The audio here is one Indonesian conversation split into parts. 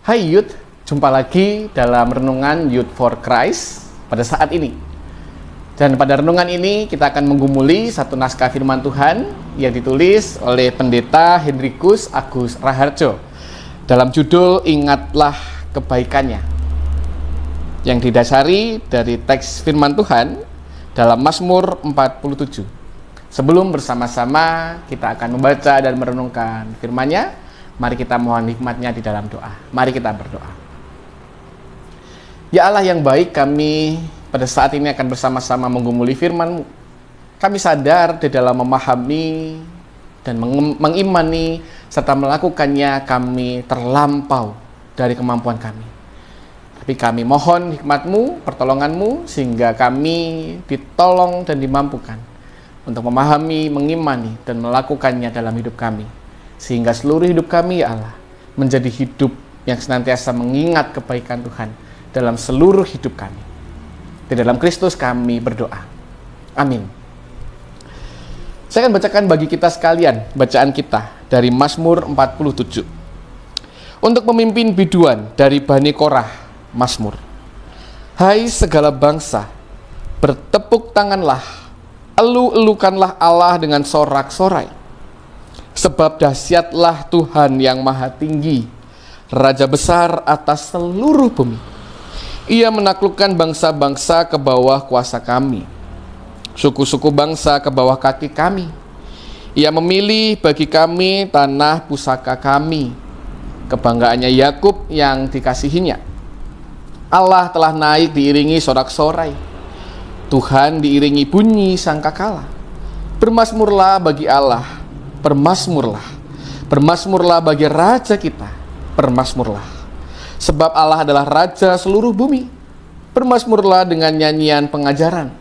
Hai Youth, jumpa lagi dalam Renungan Youth for Christ pada saat ini. Dan pada renungan ini kita akan menggumuli satu naskah firman Tuhan yang ditulis oleh Pendeta Hendrikus Agus Raharjo dalam judul Ingatlah Kebaikannya, yang didasari dari teks firman Tuhan dalam Mazmur 47. Sebelum bersama-sama kita akan membaca dan merenungkan firman-Nya, mari kita mohon hikmat-Nya di dalam doa. Mari kita berdoa. Ya Allah yang baik, kami pada saat ini akan bersama-sama menggumuli firman-Mu. Kami sadar di dalam memahami dan mengimani serta melakukannya kami terlampau dari kemampuan kami. Tapi kami mohon hikmat-Mu, pertolongan-Mu, sehingga kami ditolong dan dimampukan untuk memahami, mengimani, dan melakukannya dalam hidup kami. Sehingga seluruh hidup kami, ya Allah, menjadi hidup yang senantiasa mengingat kebaikan Tuhan dalam seluruh hidup kami. Di dalam Kristus kami berdoa. Amin. Saya akan bacakan bagi kita sekalian bacaan kita dari Mazmur 47. Untuk pemimpin biduan dari Bani Korah, Mazmur. Hai segala bangsa, bertepuk tanganlah, elu-elukanlah Allah dengan sorak-sorai. Sebab dahsyatlah Tuhan yang maha tinggi, Raja besar atas seluruh bumi. Ia menaklukkan bangsa-bangsa ke bawah kuasa kami, suku-suku bangsa ke bawah kaki kami. Ia memilih bagi kami tanah pusaka kami, kebanggaannya Yakub yang dikasihinya. Allah telah naik diiringi sorak-sorai, Tuhan diiringi bunyi sangkakala. Bermazmurlah bagi Allah, bermazmurlah bagi Raja kita, bermazmurlah. Sebab Allah adalah Raja seluruh bumi. Bermazmurlah dengan nyanyian pengajaran.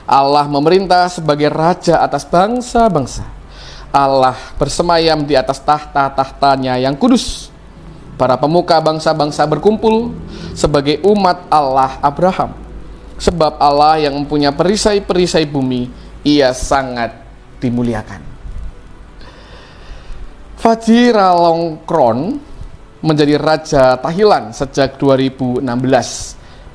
Allah memerintah sebagai Raja atas bangsa-bangsa. Allah bersemayam di atas tahta-tahtanya yang kudus. Para pemuka bangsa-bangsa berkumpul sebagai umat Allah Abraham. Sebab Allah yang mempunyai perisai-perisai bumi, Ia sangat dimuliakan. Vajiralongkorn menjadi Raja Thailand sejak 2016,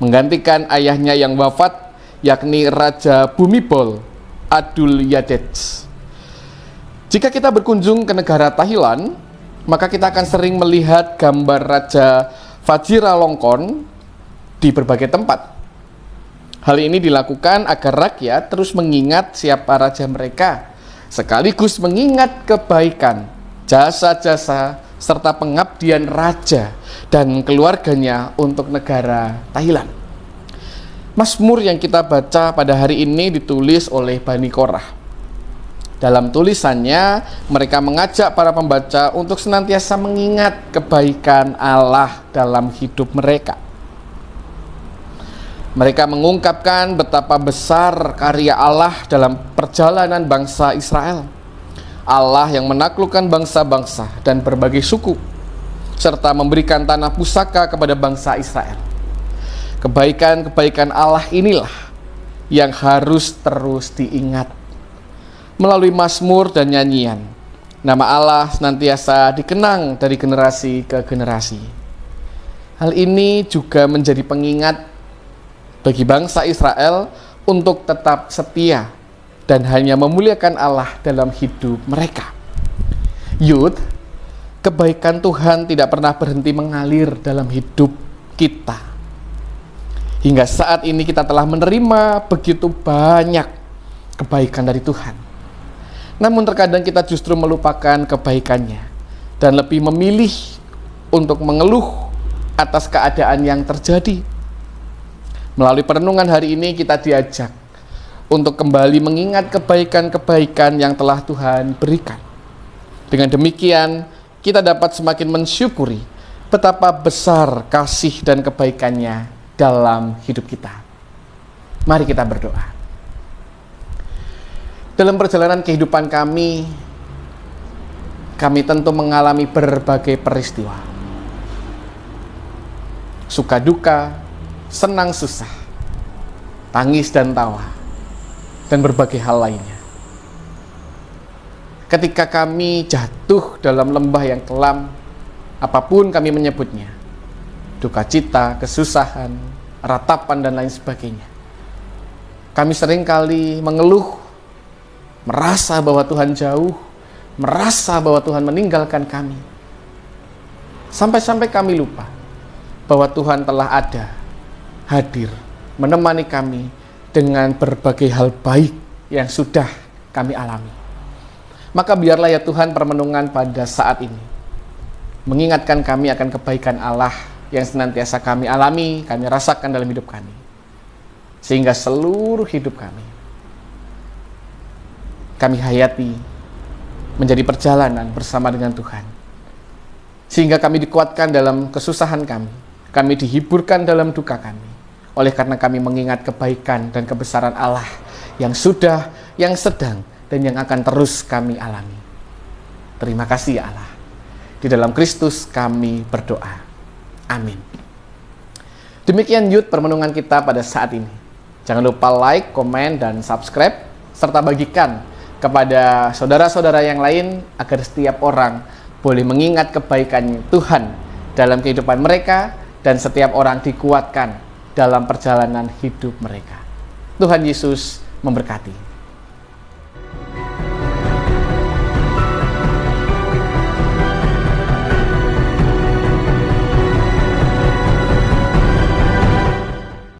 menggantikan ayahnya yang wafat, yakni Raja Bhumibol Adulyadej. Jika kita berkunjung ke negara Thailand, maka kita akan sering melihat gambar Raja Vajiralongkorn di berbagai tempat. Hal ini dilakukan agar rakyat terus mengingat siapa raja mereka, sekaligus mengingat kebaikan, jasa-jasa, serta pengabdian raja dan keluarganya untuk negara Thailand. Mazmur yang kita baca pada hari ini ditulis oleh Bani Korah. Dalam tulisannya, mereka mengajak para pembaca untuk senantiasa mengingat kebaikan Allah dalam hidup mereka. Mereka mengungkapkan betapa besar karya Allah dalam perjalanan bangsa Israel. Allah yang menaklukkan bangsa-bangsa dan berbagai suku, serta memberikan tanah pusaka kepada bangsa Israel. Kebaikan-kebaikan Allah inilah yang harus terus diingat. Melalui mazmur dan nyanyian, nama Allah senantiasa dikenang dari generasi ke generasi. Hal ini juga menjadi pengingat bagi bangsa Israel untuk tetap setia dan hanya memuliakan Allah dalam hidup mereka. Youth, kebaikan Tuhan tidak pernah berhenti mengalir dalam hidup kita. Hingga saat ini kita telah menerima begitu banyak kebaikan dari Tuhan. Namun terkadang kita justru melupakan kebaikannya dan lebih memilih untuk mengeluh atas keadaan yang terjadi. Melalui perenungan hari ini kita diajak untuk kembali mengingat kebaikan-kebaikan yang telah Tuhan berikan. Dengan demikian, kita dapat semakin mensyukuri betapa besar kasih dan kebaikannya dalam hidup kita. Mari kita berdoa. Dalam perjalanan kehidupan kami tentu mengalami berbagai peristiwa. Suka duka, senang susah, tangis dan tawa, dan berbagai hal lainnya. Ketika kami jatuh dalam lembah yang kelam, apapun kami menyebutnya, duka cita, kesusahan, ratapan, dan lain sebagainya. Kami seringkali mengeluh, merasa bahwa Tuhan jauh, merasa bahwa Tuhan meninggalkan kami. Sampai-sampai kami lupa bahwa Tuhan telah ada, hadir, menemani kami dengan berbagai hal baik yang sudah kami alami. Maka biarlah ya Tuhan permenungan pada saat ini mengingatkan kami akan kebaikan Allah yang senantiasa kami alami, kami rasakan dalam hidup kami. Sehingga seluruh hidup kami hayati menjadi perjalanan bersama dengan Tuhan. Sehingga kami dikuatkan dalam kesusahan kami dihiburkan dalam duka kami. Oleh karena kami mengingat kebaikan dan kebesaran Allah yang sudah, yang sedang, dan yang akan terus kami alami. Terima kasih ya Allah. Di dalam Kristus kami berdoa. Amin. Demikian Yud permenungan kita pada saat ini. Jangan lupa like, komen, dan subscribe, serta bagikan kepada saudara-saudara yang lain agar setiap orang boleh mengingat kebaikan Tuhan dalam kehidupan mereka dan setiap orang dikuatkan dalam perjalanan hidup mereka. Tuhan Yesus memberkati.